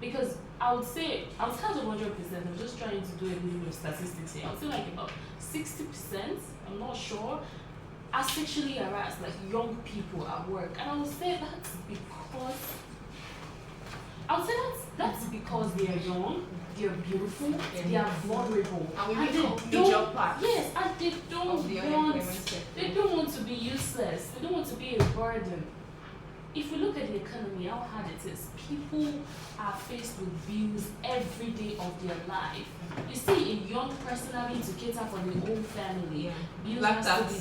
because I would say outside of 100%, I'm just trying to do a little bit of statistics here. I would say like about 60%, I'm not sure, are sexually harassed, like young people at work. And I would say that's because they are young, they are beautiful, they are vulnerable, and we and make up the job part. Yes, and they don't want to be useless. They don't want to be a burden. If we look at the economy, how hard it is, people are faced with bills every day of their life. You see, a young person having to cater for the whole family. Bills has to be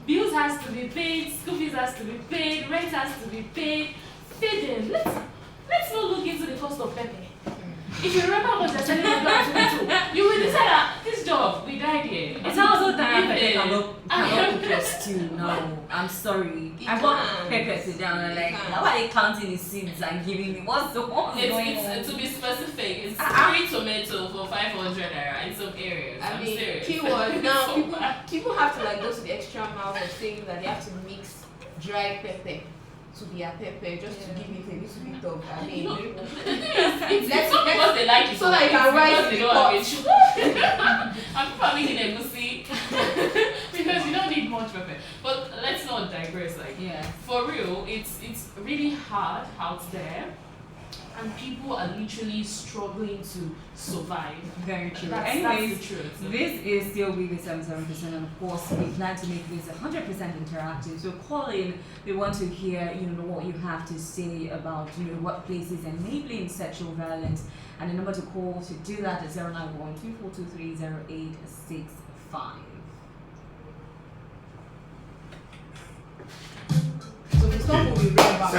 bills has to be paid, school fees has to be paid, rent has to be paid, feeding. Let's not look into the cost of pepper. If you remember how much they're selling at you will decide that this job, we died here. It's also that I cannot cook your stew now. I'm sorry. I bought pepper today and I'm like, how are they counting the seeds and giving me? What's going on? To be specific, it's 3 tomatoes for 500 naira in some areas. I mean, serious. keyword now, people have to like go to the extra mile of saying that they have to mix dry pepper to be a pepper just to give it a little bit of, I mean, it's not because they like it, so that you can rise the pot. I'm probably making a goosey because you don't need much pepper. But let's not digress. For real, it's really hard out there, and people are literally struggling to survive. Very true. Anyways, that's the truth. This is still with the 77%, and of course, we plan to make this 100% interactive. So call in. We want to hear, what you have to say about, workplaces enabling sexual violence. And the number to call to do that is 091 2423 0865. So the song will be read about.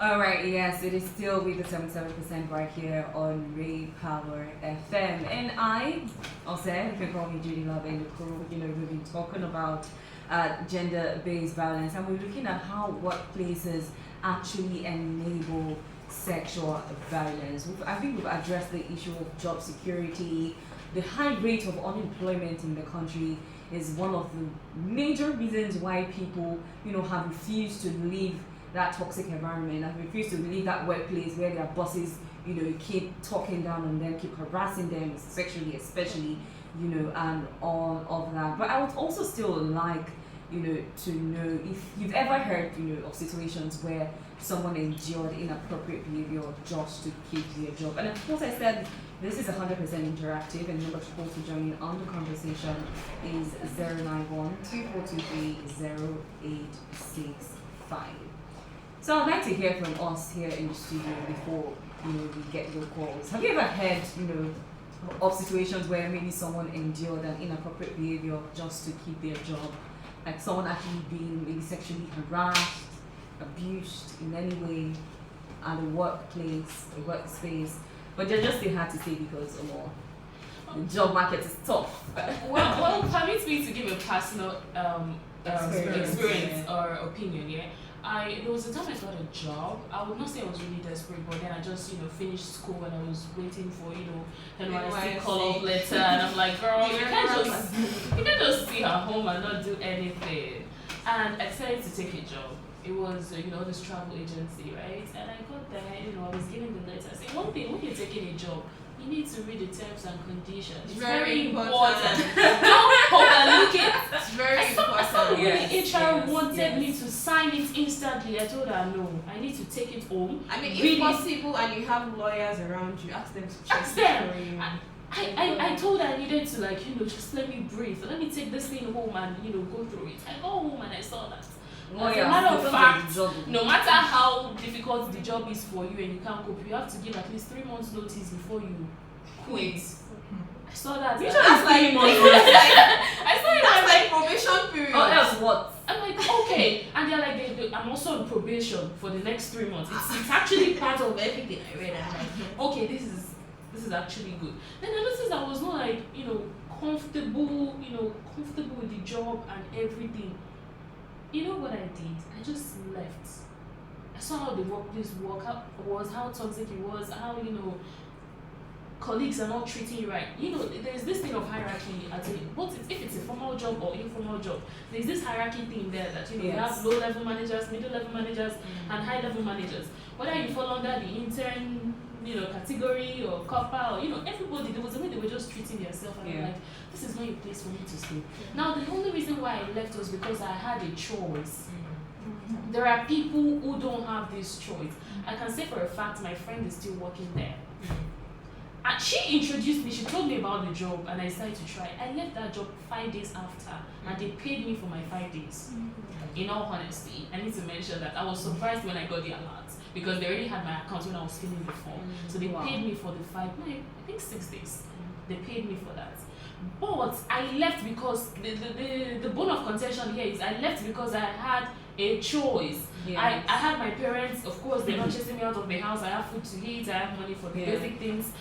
Alright, yes, it is still with the 77% right here on Ray Power FM. And I'll say, you can call me Judy Love and the crew, we've been talking about gender-based violence, and we're looking at how workplaces actually enable sexual violence. I think we've addressed the issue of job security. The high rate of unemployment in the country is one of the major reasons why people, have refused to leave that toxic environment and refuse to leave that workplace where their bosses, keep talking down on them, keep harassing them sexually, especially, and all of that. But I would also still like, to know if you've ever heard, of situations where someone endured inappropriate behavior just to keep their job. And of course, I said this is 100% interactive, and the number to call to join in on the conversation is 091 2423 0865. So I'd like to hear from us here in the studio before we get your calls. Have you ever heard of situations where maybe someone endured an inappropriate behavior just to keep their job, like someone actually being maybe sexually harassed, abused in any way at a workplace, a workspace, but they had to stay because the job market is tough? Well, permit me to give a personal experience or opinion. There was a time I got a job. I would not say I was really desperate, but then I just, finished school and I was waiting for, NYC call-up letter, and I'm like, girl, you can't just stay at home and not do anything. And I decided to take a job. It was, this travel agency, right? And I got there, I was given the letter. I said, one thing, when you're taking a job, you need to read the terms and conditions. It's very important. Don't overlook it. It's very important. Yes, HR wanted me to sign it instantly. I told her no. I need to take it home. I mean, if possible, and you have lawyers around you, ask them to check it for you. I told her I needed to just let me breathe. Let me take this thing home and go through it. I go home and I saw that. As a matter of fact, no matter how difficult the job is for you and you can't cope, you have to give at least 3 months notice before you quit. I saw that. That's like 3 months. I saw it. That's like probation period. Or else what? I'm like, okay. And they're like, I'm also on probation for the next 3 months. It's actually part of everything I read. I'm like, okay, this is actually good. Then I noticed I was not comfortable with the job and everything. You know what I did? I just left. I saw how the workplace was, how toxic it was, how colleagues are not treating you right. You know, there's this thing of hierarchy if it's a formal job or informal job. There's this hierarchy thing there that you Yes. have low level managers, middle level managers, and high level managers. Whether you fall under the intern, category or copper, or everybody, there was a way they were just treating themselves, and I'm like, this is not a place for me to stay. Now the only reason why I left was because I had a choice. There are people who don't have this choice. I can say for a fact my friend is still working there. And she introduced me, she told me about the job, and I decided to try. I left that job 5 days after, and they paid me for my 5 days. In all honesty, I need to mention that I was surprised when I got the alert, because they already had my account when I was filling the form. So they paid me for the I think 6 days. They paid me for that. But I left because the bone of contention here is I left because I had a choice. Yes. I had my parents, of course, they're not chasing me out of the house. I have food to eat, I have money for the basic things,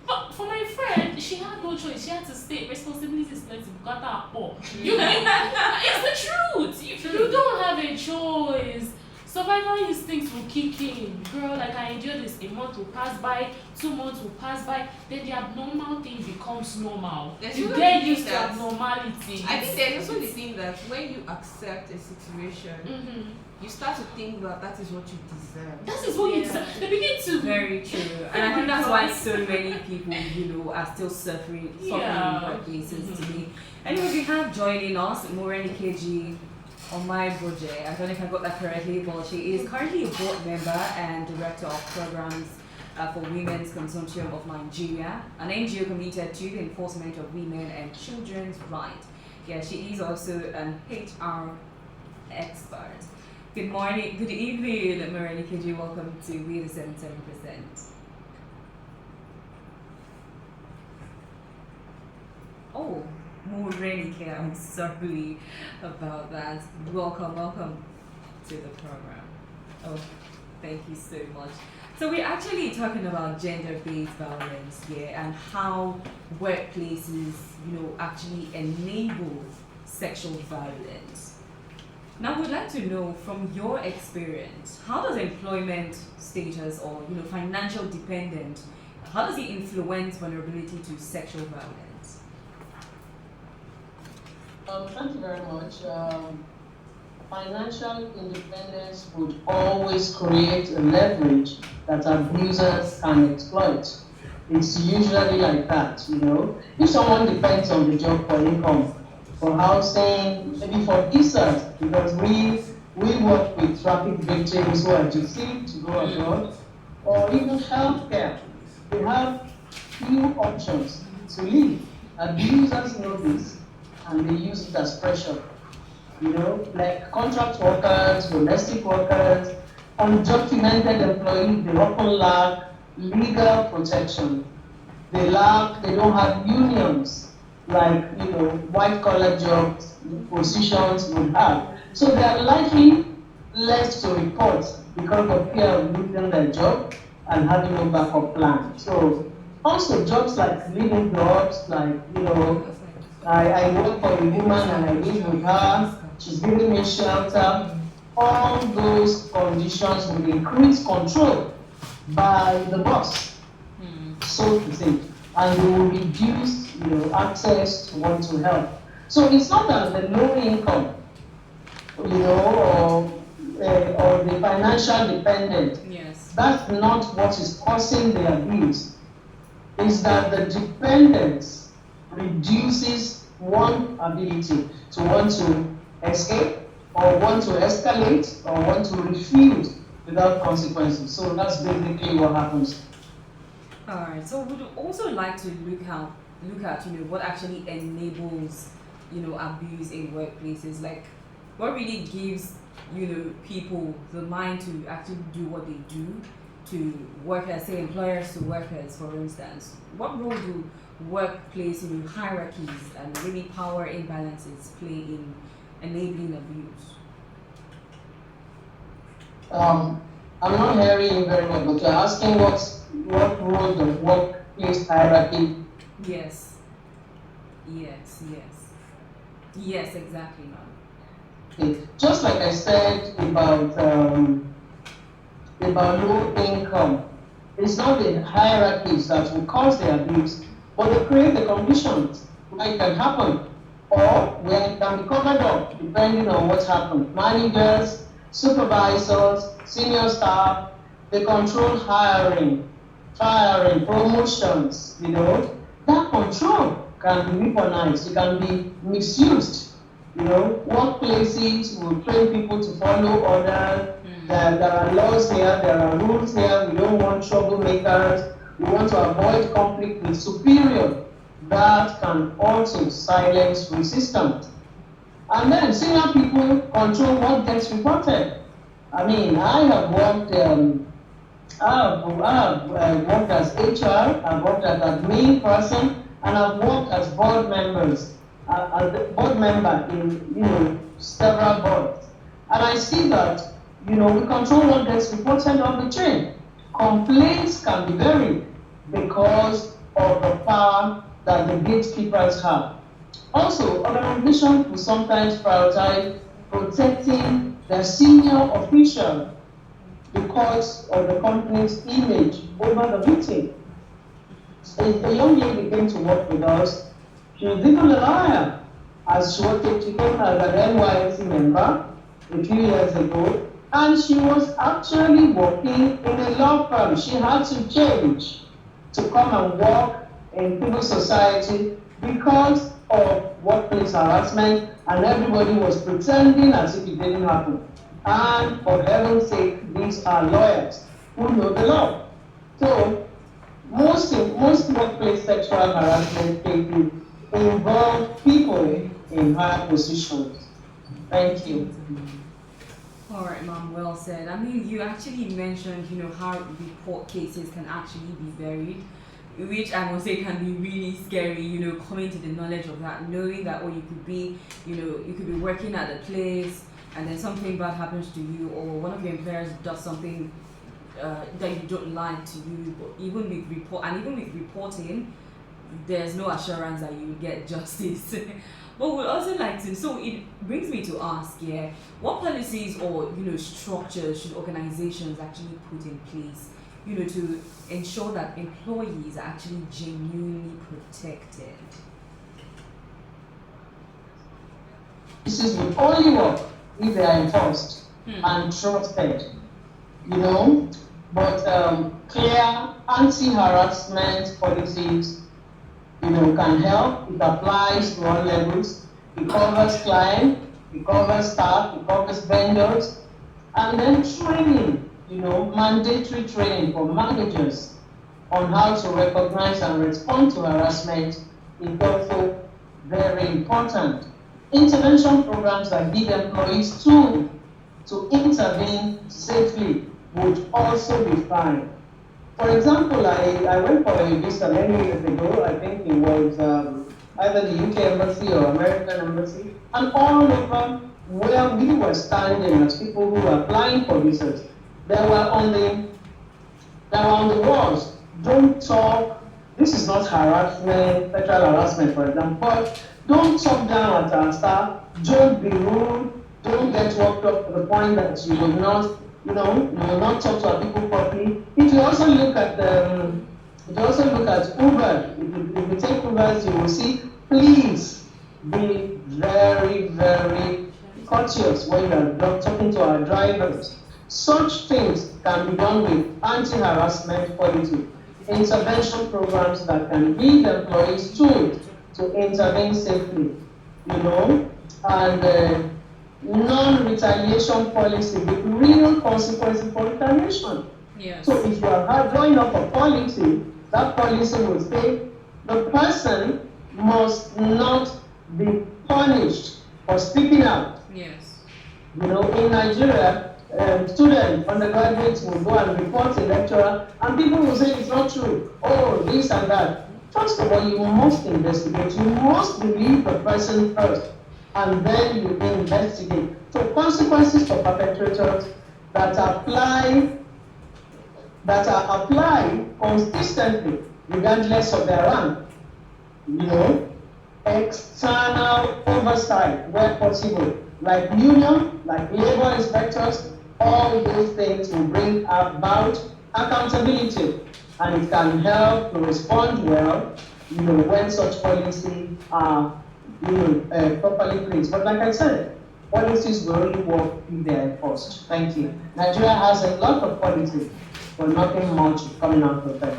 But for my friend, she had no choice. She had to stay. Responsibilities plenty. Bukata poor. It's the truth. You don't have a choice. Survival instincts will kick in. Girl, like I endure this. A month will pass by, 2 months will pass by, then the abnormal thing becomes normal. You get used to abnormality. I think there's also the thing that when you accept a situation, you start to think that is what you deserve. That is what you deserve. They begin to. Very true. And I think that's why so many people, are still suffering in workplaces today. Anyway, we have joining us, Moreni KG on my budget. I don't know if I got that correctly, but she is currently a board member and director of programs for Women's Consortium of Nigeria, an NGO committed to the enforcement of women and children's rights. Yeah, she is also an HR expert. Good morning, good evening, Moreni KG. Welcome to We the 77%. Oh, Morenike, I'm sorry about that. Welcome to the program. Oh, thank you so much. So we're actually talking about gender-based violence here and how workplaces, actually enable sexual violence. Now, we'd like to know from your experience, how does employment status or financial dependence, how does it influence vulnerability to sexual violence? Thank you very much. Financial independence would always create a leverage that abusers can exploit. It's usually like that, If someone depends on the job for income, for housing, maybe for visas, because we work with traffic victims who are deceived to go abroad, or even healthcare. They have few options to leave. Abusers know this, and they use it as pressure. Like contract workers, domestic workers, undocumented employees, they often lack legal protection. They don't have unions like, white collar jobs, positions would have. So they are likely left to report because of fear of losing their job and having no backup plan. So also jobs like living jobs, like, I work for a woman and I live with her, she's giving me shelter. All those conditions will increase control by the boss, so to say, and they will reduce, access to want to help. So it's not that the low income, or the financial dependent. Yes. That's not what is causing the abuse. It's that the dependence reduces one ability to want to escape, or want to escalate, or want to refuse without consequences. So that's basically what happens. Alright, so we'd also like to look at what actually enables abuse in workplaces. Like, what really gives people the mind to actually do what they do to workers, say employers to workers, for instance. What role do workplace hierarchies and really power imbalances play in enabling abuse? I'm not hearing you very well, but you're asking what role the workplace hierarchy. Yes, exactly, ma'am. Okay. Just like I said about low income, It's not the hierarchies that will cause the abuse, but they create the conditions where it can happen or where it can be covered up depending on what happened. Managers, supervisors, senior staff, they control hiring, firing, promotions, That control can be weaponized, it can be misused. Workplaces will train people to follow orders. There are laws here, there are rules here. We don't want troublemakers. We want to avoid conflict with superior. That can also silence resistance. And then senior people control what gets reported. I have worked. I've worked as HR. I've worked as admin person, and I've worked as board members. As a board member in several boards, and I see that we control what gets reported on the chain. Complaints can be buried because of the power that the gatekeepers have. Also, organizations will sometimes prioritize protecting their senior official because of the company's image over the victim. A young lady came to work with us. She was even a liar, as she came as an NYC member a few years ago, and she was actually working in a law firm. She had to change to come and work in civil society because of workplace harassment, and everybody was pretending as if it didn't happen. And for heaven's sake, these are lawyers who know the law. So most workplace sexual harassment cases involve people in high positions. Thank you. All right, ma'am, well said. You actually mentioned, how report cases can actually be buried, which I must say can be really scary, coming to the knowledge of that, knowing that, you could be, you could be working at a place and then something bad happens to you, or one of your employers does something that you don't like to you, but even with reporting, there's no assurance that you will get justice. But we'd also like to, so it brings me to ask, what policies or structures should organizations actually put in place, to ensure that employees are actually genuinely protected? This is will only work if they are enforced and trusted, But clear anti-harassment policies can help. It applies to all levels. It covers client, it covers staff, it covers vendors, and then training, mandatory training for managers on how to recognize and respond to harassment is also very important. Intervention programs that give employees tools to intervene safely would also be fine. For example, I went for a visit many years ago. I think it was either the UK embassy or American embassy, and all over where we were standing as people who were applying for visas, they were on the walls. Don't talk. This is not harassment, sexual harassment, for example. But don't talk down at our staff. Don't be rude. Don't get worked up to the point that you will not. You will not talk to our people properly. If you also look at Uber, if you take Ubers, you will see, please be very, very courteous when you are talking to our drivers. Such things can be done with anti-harassment policy, intervention programs that can give employees tools to intervene safely, and non-retaliation policy with real consequences for retaliation. Yes. So if you are drawing up a policy, that policy will say the person must not be punished for speaking out. Yes. In Nigeria, students, undergraduates will go and report a lecturer, and people will say it's not true. Oh, this and that. First of all, you must investigate. You must believe the person first, and then you investigate. So consequences for perpetrators that are applied consistently, regardless of their rank. External oversight where possible, like union, like labor inspectors, all those things will bring about accountability. and it can help to respond well, when such policies are, properly placed. But like I said, policies will only work if they are enforced. Thank you. Nigeria has a lot of policies, but nothing much is coming out of them.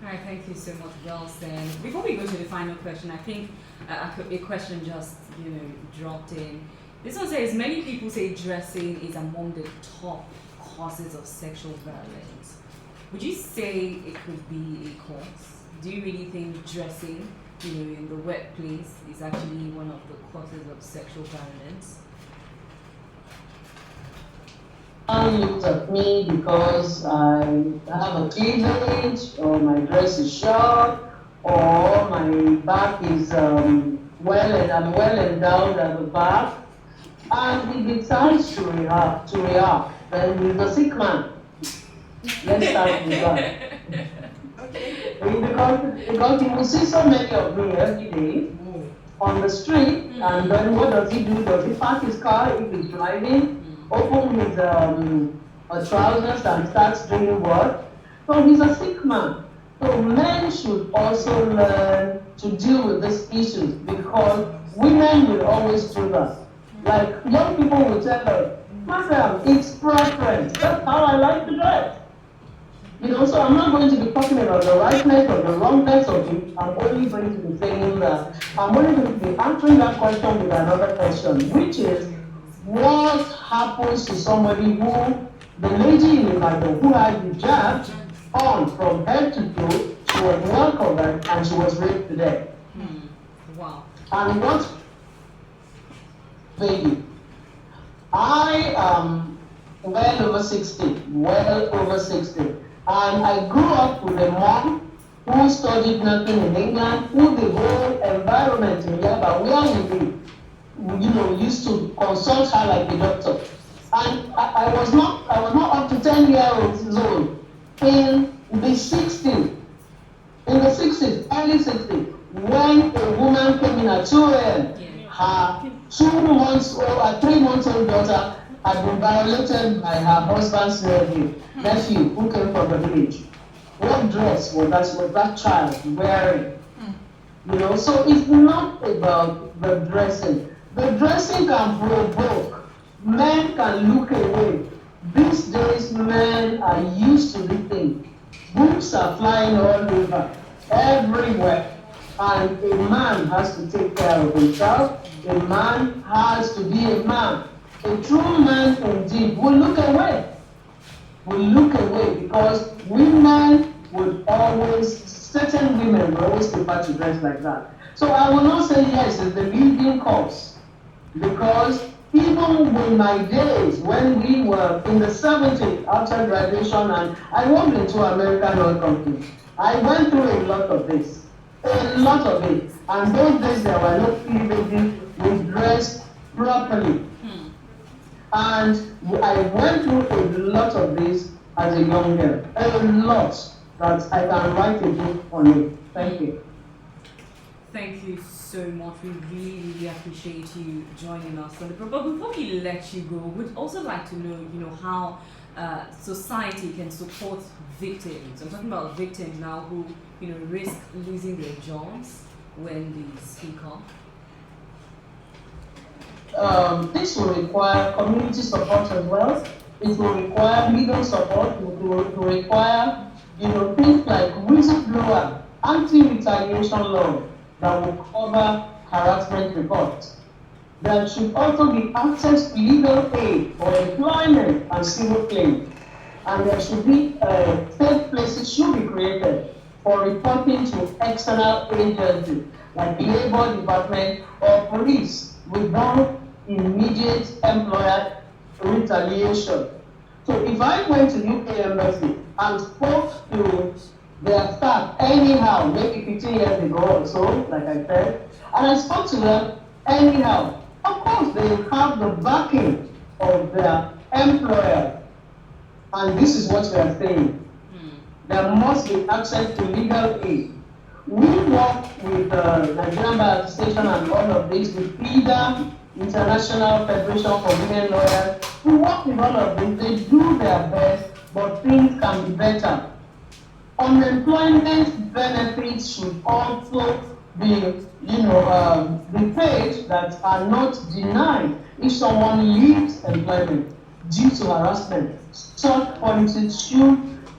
All right, thank you so much, well said. Before we go to the final question, I think a question just dropped in. This one says many people say dressing is among the top causes of sexual violence. Would you say it could be a cause? Do you really think dressing, in the workplace is actually one of the causes of sexual violence? Looked at me because I have a cleavage, or my dress is short, or my back is I'm well endowed at the back, and he decides to react, then he's a sick man. Let's start with that. Because you will see so many of me every day on the street, and then what does he do? Does he park his car if he's driving? Open his trousers and starts doing what? So he's a sick man. So men should also learn to deal with these issues, because women will always do that. Like young people will tell us, "Madam, it's preference. That's how I like to dress." So I'm not going to be talking about the rightness or the wrongness of it. I'm only going to be saying that I'm only going to be answering that question with another question, which is, what happens to somebody the lady in Ibadan who had hijab on from head to toe, she was well covered and she was raped to death. Wow. And what, baby, I am well over 60, and I grew up with a mom who studied nothing in England, who the whole environment in Yaba, where we live, used to consult her like a doctor. And I was not up to 10 years old. In the 60s, early 60s, when a woman came in at 2 a.m., her 3 months old daughter had been violated by her husband's nephew who came from the village. What dress was that child wearing? So it's not about the dressing. The dressing can provoke. Men can look away. These days, men are used to this thing. Books are flying all over, everywhere. And a man has to take care of himself. A man has to be a man. A true man indeed will look away. Because certain women will always prefer to dress like that. So I will not say yes, it's the leading cause. Because even in my days, when we were in the 70s, after graduation, and I worked in 2 American oil companies, I went through a lot of this. And those days there were no cleavages, we dressed properly. And I went through a lot of this as a young girl. A lot that I can write a book on it. Thank you. Thank you so much. We really appreciate you joining us on the program. But before we let you go, we'd also like to know, how society can support victims. I'm talking about victims now who, risk losing their jobs when they speak up. This will require community support as well. It will require legal support. It will require, things like whistleblower, anti-retaliation law that will cover harassment reports. There should also be access to legal aid for employment and civil claims. And there should be safe places should be created for reporting to external agencies like the Labor Department or police without immediate employer retaliation. So if I went to UK Embassy and spoke to their staff anyhow, maybe 15 years ago or so, like I said, and I spoke to them anyhow, of course they have the backing of their employer. And this is what we are saying. There must be access to legal aid. We work with the Nigerian Bar Association and all of this, with PIDA, International Federation for Women Lawyers. We work with all of this. They do their best, but things can be better. Unemployment benefits should also be paid that are not denied if someone leaves employment due to harassment. Such policies should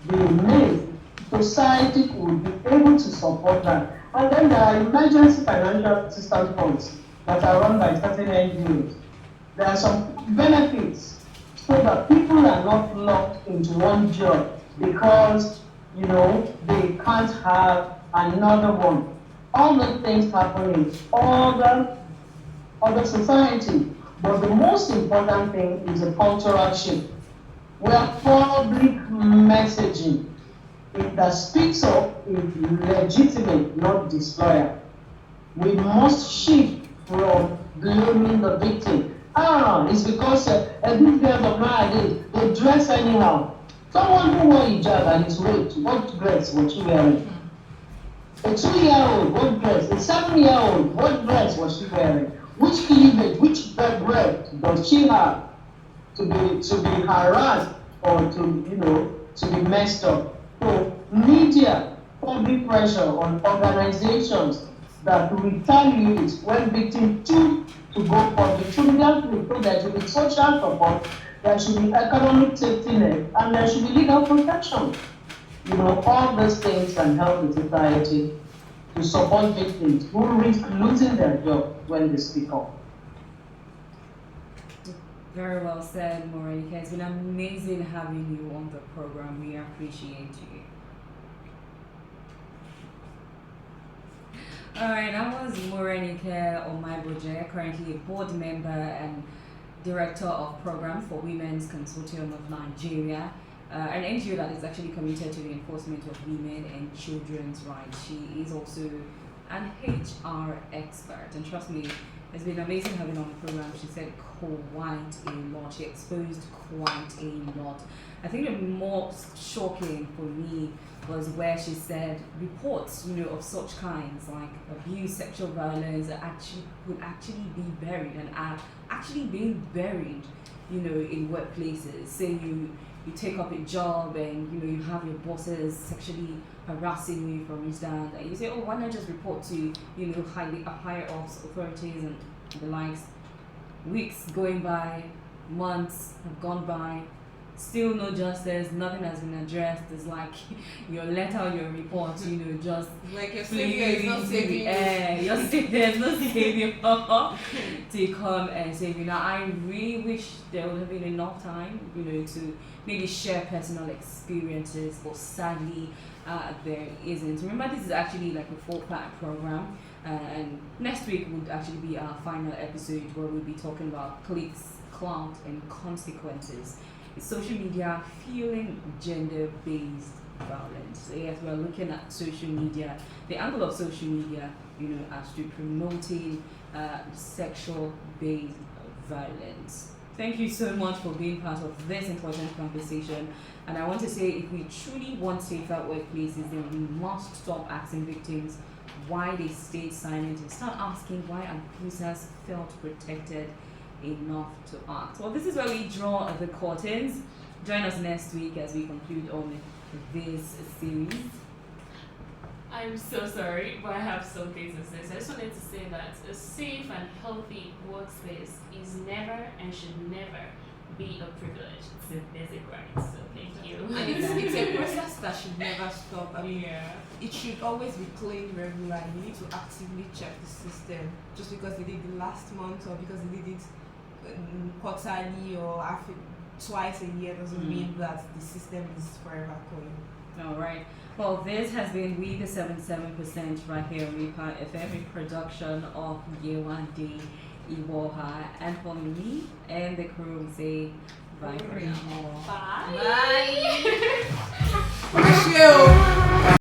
be made. Society would be able to support that. And then there are emergency financial assistance funds that are run by certain NGOs. There are some benefits so that people are not locked into one job because they can't have another one. All those things happen in other society. But the most important thing is a cultural shift where public messaging that speaks up is legitimate, not disloyal. We must shift from blaming the victim. It's because these girls of nowadays, they dress anyhow. Someone who wore hijab and is raped, what dress was she wearing? A 2-year-old, what dress? A 7-year-old, what dress was she wearing? Which cleavage, which breadth does she have to be harassed or to be messed up? So media, public pressure on organizations that retaliate when victims choose to go public should be dealt with. So there should be social support, there should be economic safety net, and there should be legal protection. All those things can help the society to support victims who risk losing their job when they speak up. Very well said, Morenike. It's been amazing having you on the program. We appreciate you. Alright, that was Morenike Omaiboje, currently a board member and director of programs for Women's Consortium of Nigeria, an NGO that is actually committed to the enforcement of women and children's rights. She is also an HR expert, and trust me, it's been amazing having her on the program. She said quite a lot. She exposed quite a lot. I think the most shocking for me was where she said reports, of such kinds like abuse, sexual violence would actually be buried and are actually being buried, in workplaces. Say you take up a job and you have your bosses sexually harassing you, for instance, and you say, oh, why not just report to higher ups, authorities and the likes. Weeks going by, months have gone by, still no justice, nothing has been addressed. It's like your letter, your report, just like your savior is not saving you. Your savior is not saving you to come and save you. Now, I really wish there would have been enough time, to maybe share personal experiences, but sadly, there isn't. Remember, this is actually like a 4-part program. And next week would actually be our final episode where we'll be talking about clicks, clout, and consequences. Social media fueling gender-based violence. So yes, we're looking at social media, the angle of social media, as to promoting sexual-based violence. Thank you so much for being part of this important conversation. And I want to say, if we truly want safer workplaces, then we must stop asking victims why they stayed silent and start asking why abusers felt protected enough to act. Well, this is where we draw the curtains. Join us next week as we conclude on this series. I'm so sorry, but I have something to say. So I just wanted to say that a safe and healthy workspace is never and should never be a privilege. It's a basic right. So thank you. And it's a process that should never stop. Yeah. It should always be cleaned regularly. You need to actively check the system. Just because they did it last month or because they did it quarterly or twice a year doesn't mean that the system is forever clean. All right. Well, this has been We the 77% right here on Repa FM, in production of Yewande Iwoha. And for me and the crew, we say bye for now. Bye. Bye. Wish you.